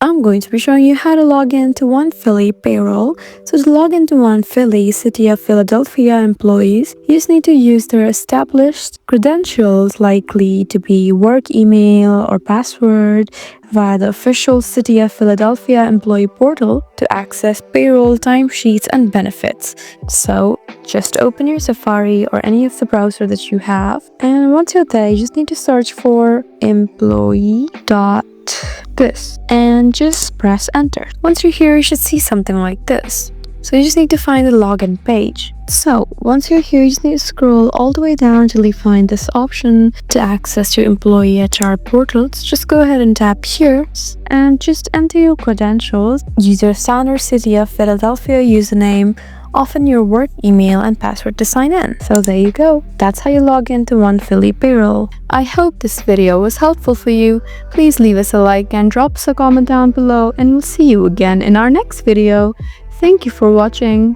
I'm going to be showing you how to log into OnePhilly Payroll. So to log into OnePhilly City of Philadelphia employees, you just need to use their established credentials, likely to be work email or password, via the official City of Philadelphia employee portal to access payroll, timesheets, and benefits. So just open your Safari or any of the browser that you have, and once you're there, you just need to search for employee.this and just press enter. Once you're here, you should see something like this. So you just need to find the login page. So once you're here, you just need to scroll all the way down until you find this option to access your employee HR portal. So just go ahead and tap here and just enter your credentials. Use your standard City of Philadelphia username, often your work email and password to sign in. So there you go. That's how you log into OnePhilly Payroll. I hope this video was helpful for you. Please leave us a like and drop us a comment down below, and we'll see you again in our next video. Thank you for watching.